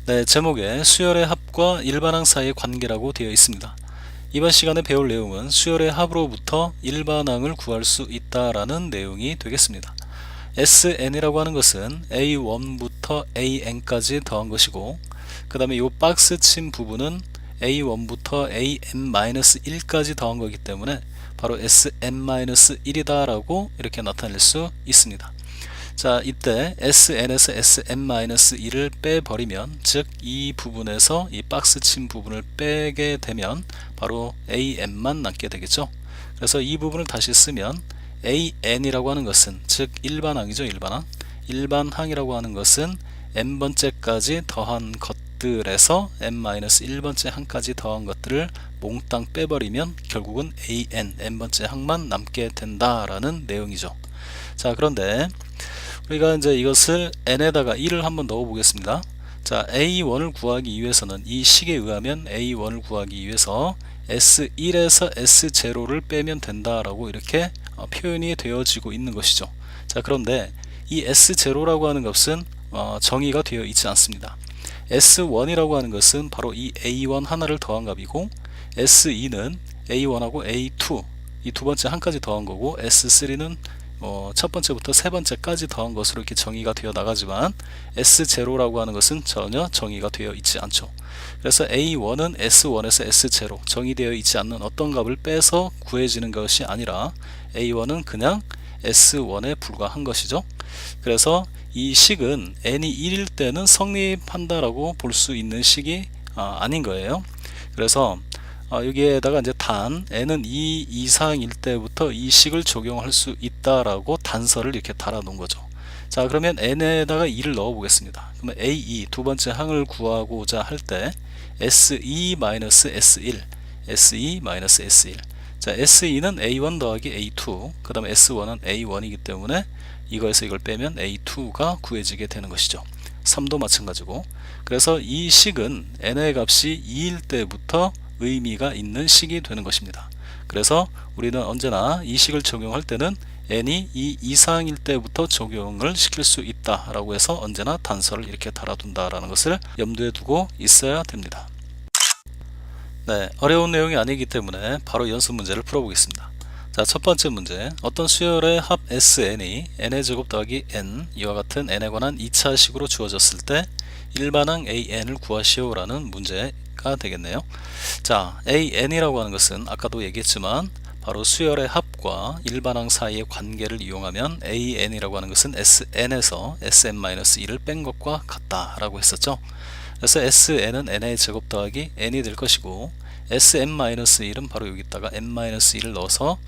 네, 제목에 수열의 합과 일반항 사이의 관계라고 되어 있습니다. 이번 시간에 배울 내용은 수열의 합으로부터 일반항을 구할 수 있다라는 내용이 되겠습니다. Sn이라고 하는 것은 A1부터 AN까지 더한 것이고, 그 다음에 이 박스 친 부분은 A1부터 AN-1까지 더한 거기 때문에 바로 Sn-1이다 라고 이렇게 나타낼 수 있습니다. 자, 이때 Sn에서 Sn-1을 빼버리면, 즉 이 부분에서 이 박스 친 부분을 빼게 되면 바로 AN만 남게 되겠죠. 그래서 이 부분을 다시 쓰면 AN이라고 하는 것은, 즉 일반항이죠. 일반항이라고 하는 것은 n번째까지 더한 것들에서 n-1번째 항까지 더한 것들을 몽땅 빼버리면 결국은 n번째 항만 남게 된다라는 내용이죠. 자, 그런데 우리가 이제 이것을 n에다가 1을 한번 넣어 보겠습니다. 자, A1을 구하기 위해서는 이 식에 의하면 A1을 구하기 위해서 S1에서 S0를 빼면 된다라고 이렇게 표현이 되어지고 있는 것이죠. 자, 그런데 이 S0라고 하는 것은 정의가 되어 있지 않습니다. S1이라고 하는 것은 바로 이 A1 하나를 더한 값이고, S2는 A1하고 A2 이 두 번째 한까지 더한 거고, S3는 첫 번째부터 세 번째까지 더한 것으로 이렇게 정의가 되어 나가지만 S0라고 하는 것은 전혀 정의가 되어 있지 않죠. 그래서 A1은 S1에서 S0 정의되어 있지 않는 어떤 값을 빼서 구해지는 것이 아니라 A1은 그냥 S1에 불과한 것이죠. 그래서 이 식은 n이 1일 때는 성립한다라고 볼 수 있는 식이 아닌 거예요. 그래서 여기에다가 이제 단 n은 2 이상일 때부터 이 식을 적용할 수 있다라고 단서를 이렇게 달아 놓은 거죠. 자, 그러면 n에다가 2를 넣어 보겠습니다. 그러면 A2 두 번째 항을 구하고자 할 때 S2-S1 S2-S1 자, S2는 A1 더하기 A2 그 다음에 S1은 A1이기 때문에 이거에서 이걸 빼면 A2가 구해지게 되는 것이죠. 3도 마찬가지고, 그래서 이 식은 n의 값이 2일 때부터 의미가 있는 식이 되는 것입니다. 그래서 우리는 언제나 이 식을 적용할 때는 n이 2 이상일 때부터 적용을 시킬 수 있다라고 해서 언제나 단서를 이렇게 달아둔다라는 것을 염두에 두고 있어야 됩니다. 네, 어려운 내용이 아니기 때문에 바로 연습 문제를 풀어보겠습니다. 자, 첫 번째 문제, 어떤 수열의 합 Sn이 n의 제곱 더하기 n 이와 같은 n에 관한 2차식으로 주어졌을 때 일반항 AN을 구하시오 라는 문제가 되겠네요. 자, AN이라고 하는 것은 아까도 얘기했지만 바로 수열의 합과 일반항 사이의 관계를 이용하면 AN이라고 하는 것은 SN에서 Sn-1을 뺀 것과 같다라고 했었죠. 그래서 SN은 n의 제곱 더하기 n이 될 것이고, Sn-1은 바로 여기다가 n-1을 넣어서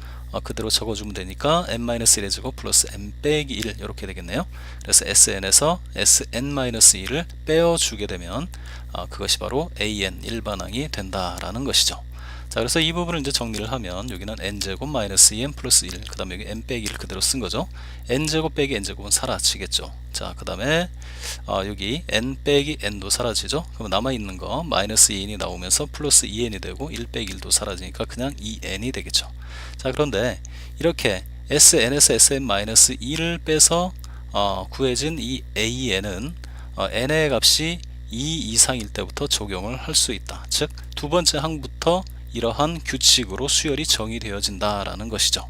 그대로 적어주면 되니까 n-1의 제곱 플러스 n 빼기 1 이렇게 되겠네요. 그래서 sn에서 sn-1을 빼어주게 되면 그것이 바로 an 일반항이 된다라는 것이죠. 자, 그래서 이 부분을 이제 정리를 하면 여기는 n제곱 마이너스 2n 플러스 1, 그 다음에 여기 n 빼기 1 그대로 쓴 거죠. n제곱 빼기 n제곱은 사라지겠죠. 자, 그 다음에 여기 n 빼기 n도 사라지죠. 그럼 남아있는 거 마이너스 2n이 나오면서 플러스 2n이 되고 1 빼기 1도 사라지니까 그냥 2n이 되겠죠. 자, 그런데 이렇게 sn에서 sn-2를 빼서 구해진 이 an은 n의 값이 2 이상일 때부터 적용을 할 수 있다. 즉 두 번째 항부터 이러한 규칙으로 수열이 정의되어진다라는 것이죠.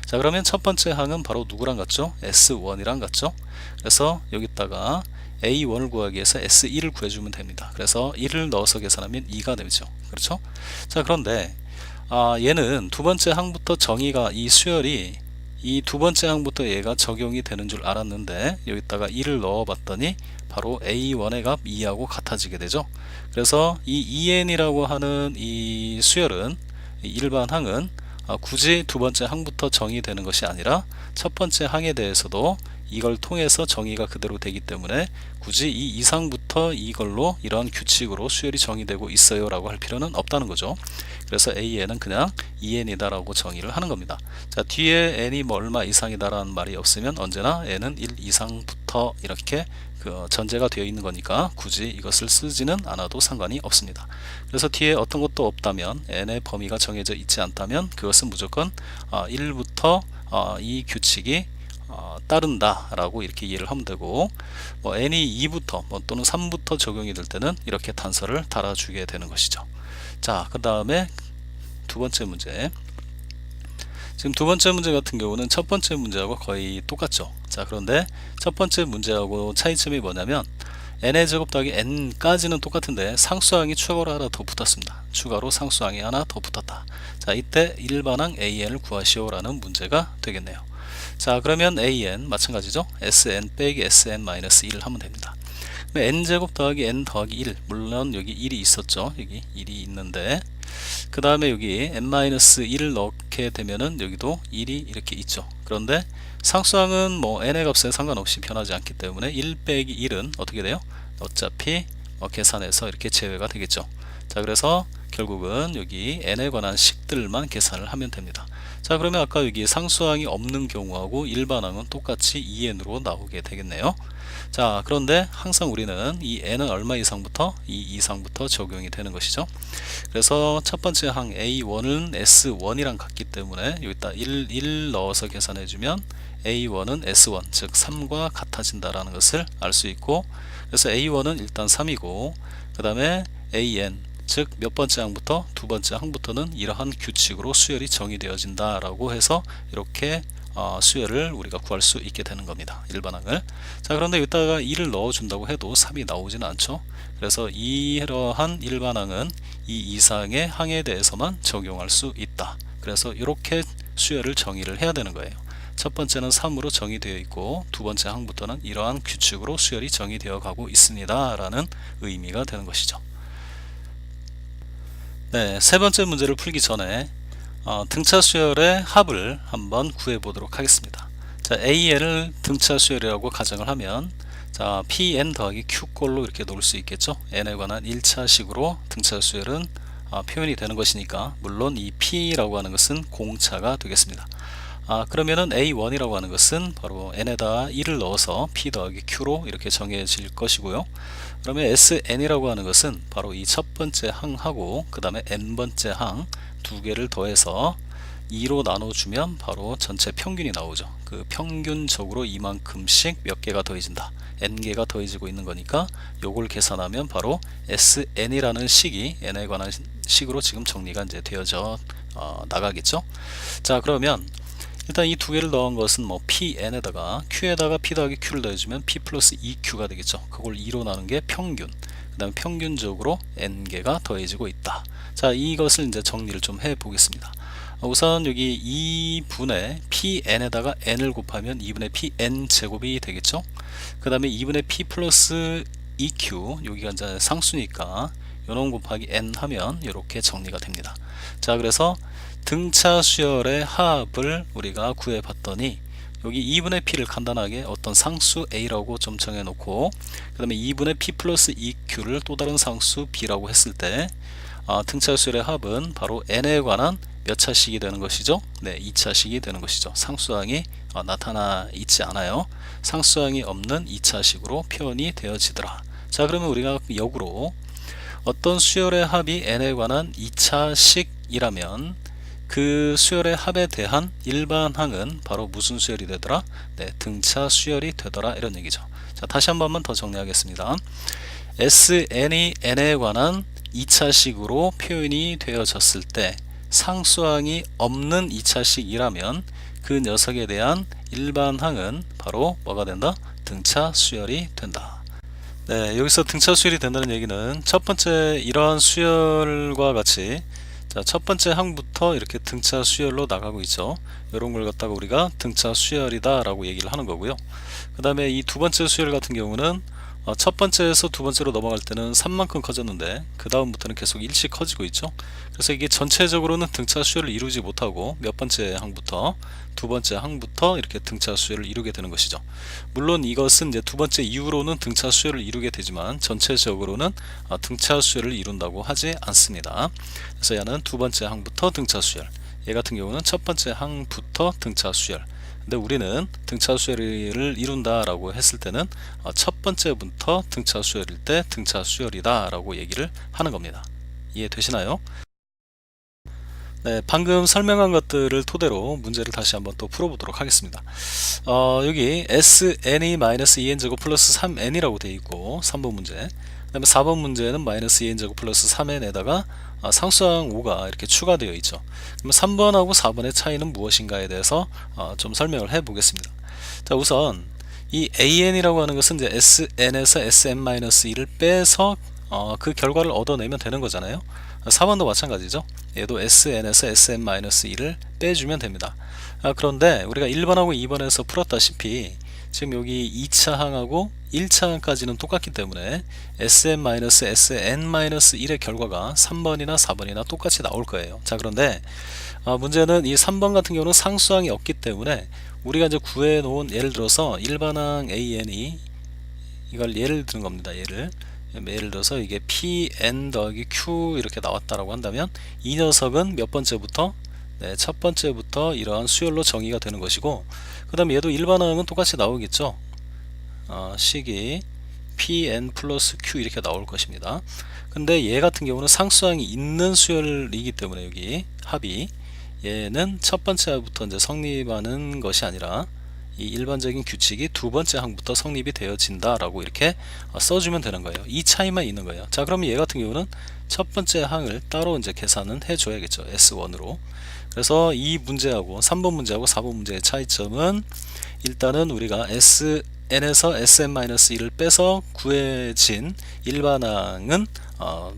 자, 그러면 첫 번째 항은 바로 누구랑 같죠? S1이랑 같죠? 그래서 여기다가 A1을 구하기 위해서 S1을 구해주면 됩니다. 그래서 1을 넣어서 계산하면 2가 되죠. 그렇죠? 자, 그런데 얘는 두 번째 항부터 정의가, 이 수열이 이 두 번째 항부터 얘가 적용이 되는 줄 알았는데 여기다가 2를 넣어 봤더니 바로 A1의 값 2하고 같아지게 되죠. 그래서 이 EN이라고 하는 이 수열은, 이 일반 항은 굳이 두 번째 항부터 정의되는 것이 아니라 첫 번째 항에 대해서도 이걸 통해서 정의가 그대로 되기 때문에 굳이 이 이상부터 이걸로 이러한 규칙으로 수열이 정의되고 있어요 라고 할 필요는 없다는 거죠. 그래서 AN은 그냥 EN이다 라고 정의를 하는 겁니다. 자, 뒤에 n이 뭐 얼마 이상이다 라는 말이 없으면 언제나 n은 1 이상부터 이렇게 전제가 되어 있는 거니까 굳이 이것을 쓰지는 않아도 상관이 없습니다. 그래서 뒤에 어떤 것도 없다면, n의 범위가 정해져 있지 않다면 그것은 무조건 1부터 이 규칙이 따른다 라고 이렇게 이해를 하면 되고, 뭐 n이 2부터 또는 3부터 적용이 될 때는 이렇게 단서를 달아주게 되는 것이죠. 자, 그 다음에 두 번째 문제. 지금 두 번째 문제 같은 경우는 첫 번째 문제하고 거의 똑같죠. 자, 그런데 첫 번째 문제하고 차이점이 뭐냐면 n의 제곱 더하기 n까지는 똑같은데 상수항이 추가로 하나 더 붙었습니다. 추가로 상수항이 하나 더 붙었다. 자, 이때 일반항 an을 구하시오 라는 문제가 되겠네요. 자, 그러면 an 마찬가지죠. sn 빼기 sn-1을 하면 됩니다. n제곱 더하기 n 더하기 1, 물론 여기 1이 있었죠. 여기 1이 있는데 그 다음에 여기 n-1을 넣게 되면은 여기도 1이 이렇게 있죠. 그런데 상수항은 뭐 n의 값에 상관없이 변하지 않기 때문에 1 빼기 1은 어떻게 돼요? 어차피 계산해서 이렇게 제외가 되겠죠. 자, 그래서 결국은 여기 n에 관한 식들만 계산을 하면 됩니다. 자, 그러면 아까 여기 상수항이 없는 경우하고 일반항은 똑같이 2n으로 나오게 되겠네요. 자, 그런데 항상 우리는 이 n은 얼마 이상부터? 2 이상부터 적용이 되는 것이죠. 그래서 첫 번째 항 a1은 s1이랑 같기 때문에 여기다 1 넣어서 계산해주면 a1은 s1 즉 3과 같아진다라는 것을 알 수 있고, 그래서 a1은 일단 3이고 그 다음에 an 즉 몇 번째 항부터? 두 번째 항부터는 이러한 규칙으로 수열이 정의되어진다 라고 해서 이렇게 수열을 우리가 구할 수 있게 되는 겁니다. 일반항을. 자, 그런데 여기다가 2를 넣어준다고 해도 3이 나오지는 않죠. 그래서 이러한 일반항은 이 이상의 항에 대해서만 적용할 수 있다. 그래서 이렇게 수열을 정의를 해야 되는 거예요. 첫 번째는 3으로 정의되어 있고 두 번째 항부터는 이러한 규칙으로 수열이 정의되어 가고 있습니다 라는 의미가 되는 것이죠. 네, 세 번째 문제를 풀기 전에 등차 수열의 합을 한번 구해 보도록 하겠습니다. 자, AN을 등차 수열이라고 가정을 하면 자, PN 더하기 Q꼴로 이렇게 놓을 수 있겠죠. N에 관한 1차식으로 등차 수열은 표현이 되는 것이니까 물론 이 P라고 하는 것은 공차가 되겠습니다. 그러면은 A1이라고 하는 것은 바로 n에다 1을 넣어서 P 더하기 Q로 이렇게 정해질 것이고요. 그러면 SN이라고 하는 것은 바로 이 첫 번째 항하고 그 다음에 n번째 항 두 개를 더해서 2로 나눠주면 바로 전체 평균이 나오죠. 그 평균적으로 이만큼씩 몇 개가 더해진다. n개가 더해지고 있는 거니까 요걸 계산하면 바로 SN이라는 식이 n에 관한 식으로 지금 정리가 이제 되어져 나가겠죠. 자, 그러면 일단 이 두 개를 넣은 것은 뭐 PN에다가 Q에다가 P 더하기 Q를 더해주면 P 플러스 2Q가 되겠죠. 그걸 2로 나눈 게 평균. 그 다음에 평균적으로 N개가 더해지고 있다. 자, 이것을 이제 정리를 좀 해 보겠습니다. 우선 여기 2분의 PN에다가 N을 곱하면 2분의 PN 제곱이 되겠죠. 그 다음에 2분의 P 플러스 2Q, 여기가 이제 상수니까 요놈 곱하기 N 하면 이렇게 정리가 됩니다. 자, 그래서 등차 수열의 합을 우리가 구해 봤더니 여기 2분의 P를 간단하게 어떤 상수 A라고 좀 정해 놓고 그 다음에 2분의 P 플러스 2Q를 또 다른 상수 B라고 했을 때 등차 수열의 합은 바로 N에 관한 몇 차식이 되는 것이죠? 네, 2차식이 되는 것이죠. 상수항이 나타나 있지 않아요. 상수항이 없는 2차식으로 표현이 되어지더라. 자, 그러면 우리가 역으로 어떤 수열의 합이 n에 관한 2차식이라면 그 수열의 합에 대한 일반항은 바로 무슨 수열이 되더라? 네, 등차 수열이 되더라 이런 얘기죠. 자, 다시 한 번만 더 정리하겠습니다. SN이 n에 관한 2차식으로 표현이 되어졌을 때 상수항이 없는 2차식이라면 그 녀석에 대한 일반항은 바로 뭐가 된다? 등차 수열이 된다. 네, 여기서 등차 수열이 된다는 얘기는 첫 번째 이러한 수열과 같이 자, 첫 번째 항부터 이렇게 등차 수열로 나가고 있죠. 이런 걸 갖다가 우리가 등차 수열이다 라고 얘기를 하는 거고요. 그 다음에 이 두 번째 수열 같은 경우는 첫 번째에서 두 번째로 넘어갈 때는 3만큼 커졌는데 그 다음부터는 계속 일씩 커지고 있죠. 그래서 이게 전체적으로는 등차 수열을 이루지 못하고 몇 번째 항부터 두 번째 항부터 이렇게 등차 수열을 이루게 되는 것이죠. 물론 이것은 이제 두 번째 이후로는 등차 수열을 이루게 되지만 전체적으로는 등차 수열을 이룬다고 하지 않습니다. 그래서 얘는 두 번째 항부터 등차 수열, 얘 같은 경우는 첫 번째 항부터 등차 수열. 근데 우리는 등차 수열을 이룬다 라고 했을 때는 첫 번째부터 등차 수열일 때 등차 수열이다 라고 얘기를 하는 겁니다. 이해되시나요? 네, 방금 설명한 것들을 토대로 문제를 다시 한번 또 풀어보도록 하겠습니다. 여기 SN이-2n제곱 플러스 3n이라고 되어 있고 3번 문제, 그 다음에 4번 문제는 마이너스 2n제곱 플러스 3n에다가 상수항 5가 이렇게 추가되어 있죠. 그럼 3번하고 4번의 차이는 무엇인가에 대해서 좀 설명을 해 보겠습니다. 자, 우선 이 AN이라고 하는 것은 이제 SN에서 SM-1을 빼서 그 결과를 얻어내면 되는 거잖아요. 4번도 마찬가지죠. 얘도 SN에서 SM-1을 빼주면 됩니다. 그런데 우리가 1번하고 2번에서 풀었다시피 지금 여기 2차 항하고 1차 항까지는 똑같기 때문에 SM-SN-1의 결과가 3번이나 4번이나 똑같이 나올 거예요. 자, 그런데 문제는 이 3번 같은 경우는 상수항이 없기 때문에 우리가 이제 구해 놓은, 예를 들어서 일반항 AN이, 이걸 예를 드는 겁니다. 예를 들어서 이게 PN 더하기 Q 이렇게 나왔다라고 한다면 이 녀석은 몇 번째부터? 네, 첫 번째부터 이러한 수열로 정의가 되는 것이고, 그 다음에 얘도 일반항은 똑같이 나오겠죠. 식이 PN 플러스 Q 이렇게 나올 것입니다. 근데 얘 같은 경우는 상수항이 있는 수열이기 때문에 여기 합이, 얘는 첫 번째 항부터 이제 성립하는 것이 아니라 이 일반적인 규칙이 두 번째 항부터 성립이 되어진다라고 이렇게 써주면 되는 거예요. 이 차이만 있는 거예요. 자, 그러면 얘 같은 경우는 첫 번째 항을 따로 이제 계산은 해줘야겠죠. S1으로. 그래서 이 문제하고 3번 문제하고 4번 문제의 차이점은, 일단은 우리가 SN에서 SM-1을 빼서 구해진 일반항은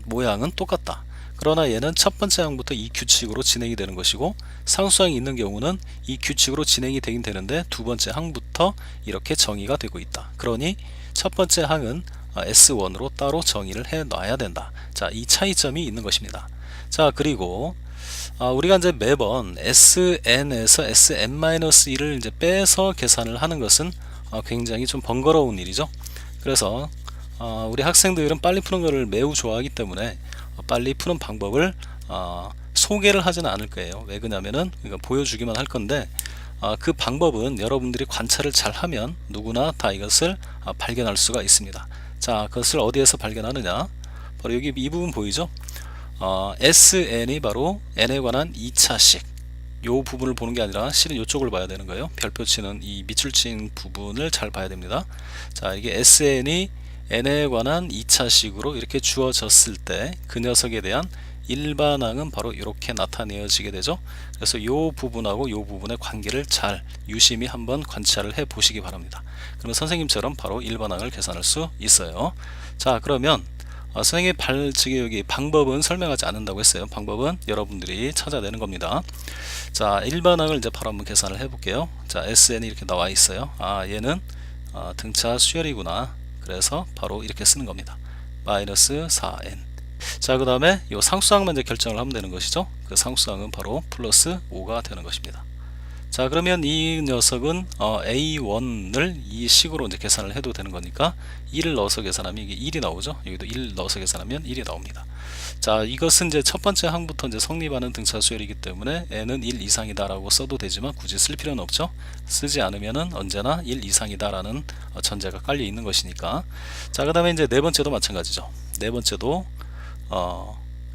모양은 똑같다. 그러나 얘는 첫 번째 항부터 이 규칙으로 진행이 되는 것이고, 상수항이 있는 경우는 이 규칙으로 진행이 되긴 되는데 두 번째 항부터 이렇게 정의가 되고 있다. 그러니 첫 번째 항은 S1으로 따로 정의를 해 놔야 된다. 자, 이 차이점이 있는 것입니다. 자, 그리고 우리가 이제 매번 SN에서 SM-1을 이제 빼서 계산을 하는 것은 굉장히 좀 번거로운 일이죠. 그래서 우리 학생들은 빨리 푸는 것을 매우 좋아하기 때문에 빨리 푸는 방법을 소개를 하지는 않을 거예요. 왜 그러냐면은 보여주기만 할 건데, 그 방법은 여러분들이 관찰을 잘 하면 누구나 다 이것을 발견할 수가 있습니다. 자, 그것을 어디에서 발견하느냐? 바로 여기 이 부분 보이죠? SN이 바로 n에 관한 2차식, 요 부분을 보는 게 아니라 실은 이쪽을 봐야 되는 거예요. 별표 치는 이 밑줄 친 부분을 잘 봐야 됩니다. 자, 이게 SN이 n에 관한 2차식으로 이렇게 주어졌을 때 그 녀석에 대한 일반항은 바로 이렇게 나타내어지게 되죠. 그래서 이 부분하고 이 부분의 관계를 잘 유심히 한번 관찰을 해 보시기 바랍니다. 그러면 선생님처럼 바로 일반항을 계산할 수 있어요. 자, 그러면 선생님의 발측에 여기 방법은 설명하지 않는다고 했어요. 방법은 여러분들이 찾아내는 겁니다. 자, 일반항을 이제 바로 한번 계산을 해 볼게요. 자, SN이 이렇게 나와 있어요. 얘는 등차 수열이구나. 그래서 바로 이렇게 쓰는 겁니다. 마이너스 4n. 자, 그 다음에 이 상수항만 이제 결정을 하면 되는 것이죠. 그 상수항은 바로 플러스 5가 되는 것입니다. 자, 그러면 이 녀석은 A1을 이 식으로 이제 계산을 해도 되는 거니까 1을 넣어서 계산하면 이게 1이 나오죠. 여기도 1 넣어서 계산하면 1이 나옵니다. 자, 이것은 이제 첫 번째 항부터 이제 성립하는 등차 수열이기 때문에 n은 1 이상이다라고 써도 되지만 굳이 쓸 필요는 없죠. 쓰지 않으면은 언제나 1 이상이다라는 전제가 깔려 있는 것이니까. 자, 그다음에 이제 네 번째도 마찬가지죠. 네 번째도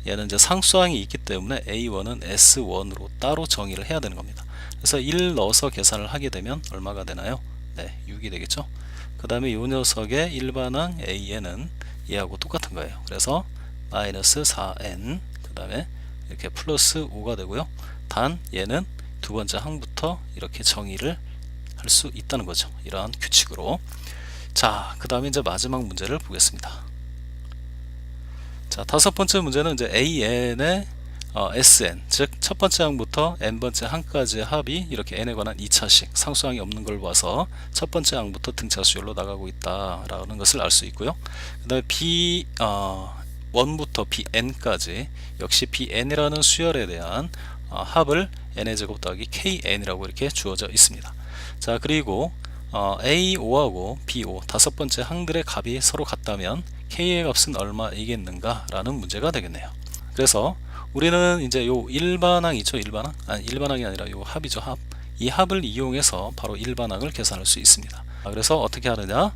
얘는 이제 상수항이 있기 때문에 A1은 S1으로 따로 정의를 해야 되는 겁니다. 그래서 1 넣어서 계산을 하게 되면 얼마가 되나요? 네, 6이 되겠죠. 그 다음에 이 녀석의 일반항 AN은 얘하고 똑같은 거예요. 그래서 마이너스 4n, 그 다음에 이렇게 플러스 5가 되고요. 단 얘는 두 번째 항부터 이렇게 정의를 할 수 있다는 거죠. 이러한 규칙으로. 자, 그 다음에 이제 마지막 문제를 보겠습니다. 자, 다섯 번째 문제는 이제 AN의 SN, 즉 첫 번째 항부터 n번째 항까지의 합이 이렇게 n에 관한 2차식, 상수항이 없는 걸 봐서 첫 번째 항부터 등차 수열로 나가고 있다라는 것을 알 수 있고요. 그 다음에 B1부터 Bn까지 역시 Bn이라는 수열에 대한 합을 n의 제곱 더하기 kn이라고 이렇게 주어져 있습니다. 자, 그리고 A5하고 B5 다섯 번째 항들의 값이 서로 같다면 K의 값은 얼마이겠는가 라는 문제가 되겠네요. 그래서 우리는 이제 요 일반항 있죠. 일반항이 아니라 요 합이죠. 합. 이 합을 이용해서 바로 일반항을 계산할 수 있습니다. 그래서 어떻게 하느냐?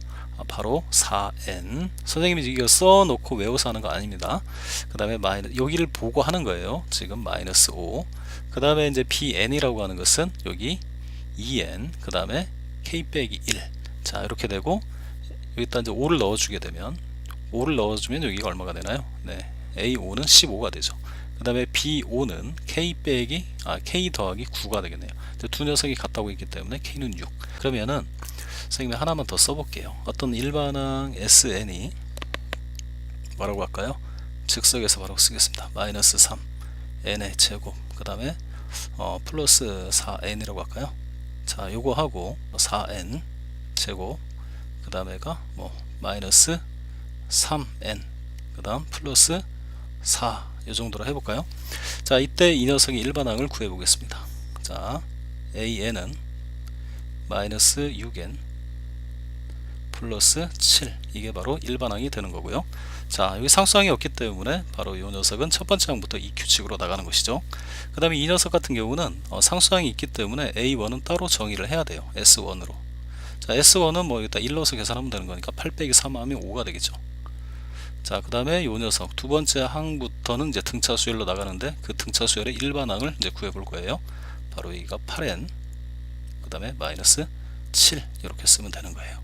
바로 4n. 선생님이 이거 써놓고 외워서 하는 거 아닙니다. 그 다음에 여기를 보고 하는 거예요. 지금 마이너스 5. 그 다음에 이제 bn이라고 하는 것은 여기 2n, 그 다음에 k 빼기 1. 자, 이렇게 되고 여기다 이제 5를 넣어주게 되면 5를 넣어주면 여기가 얼마가 되나요? 네, a5는 15가 되죠. 그 다음에 b5는 k 더하기 9가 되겠네요. 두 녀석이 같다고 있기 때문에 k는 6. 그러면은 선생님이 하나만 더 써볼게요. 어떤 일반항 sn이 뭐라고 할까요? 즉석에서 바로 쓰겠습니다. 마이너스 3 n의 제곱, 그 다음에 플러스 4n이라고 할까요? 자, 요거 하고 4n 제곱, 그 다음에가 마이너스 3n, 그 다음 플러스 4, 요 정도로 해볼까요? 자, 이때 이 녀석의 일반항을 구해 보겠습니다. 자, an은 마이너스 6n 플러스 7, 이게 바로 일반항이 되는 거고요. 자, 여기 상수항이 없기 때문에 바로 이 녀석은 첫 번째 항부터 이 규칙으로 나가는 것이죠. 그 다음에 이 녀석 같은 경우는 상수항이 있기 때문에 a1은 따로 정의를 해야 돼요. s1으로. 자, s1은 여기다 1 넣어서 계산하면 되는 거니까 8 빼기 3 하면 5가 되겠죠. 자, 그 다음에 이 녀석 두 번째 항부터는 이제 등차 수열로 나가는데 그 등차 수열의 일반항을 이제 구해 볼 거예요. 바로 여기가 8n, 그 다음에 마이너스 7, 이렇게 쓰면 되는 거예요.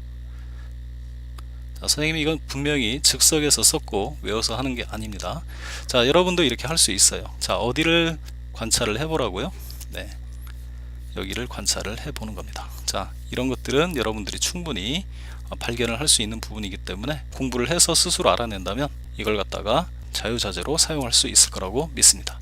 자, 선생님이 이건 분명히 즉석에서 썼고 외워서 하는 게 아닙니다. 자, 여러분도 이렇게 할 수 있어요. 자, 어디를 관찰을 해보라고요? 네, 여기를 관찰을 해보는 겁니다. 자, 이런 것들은 여러분들이 충분히 발견을 할 수 있는 부분이기 때문에 공부를 해서 스스로 알아낸다면 이걸 갖다가 자유자재로 사용할 수 있을 거라고 믿습니다.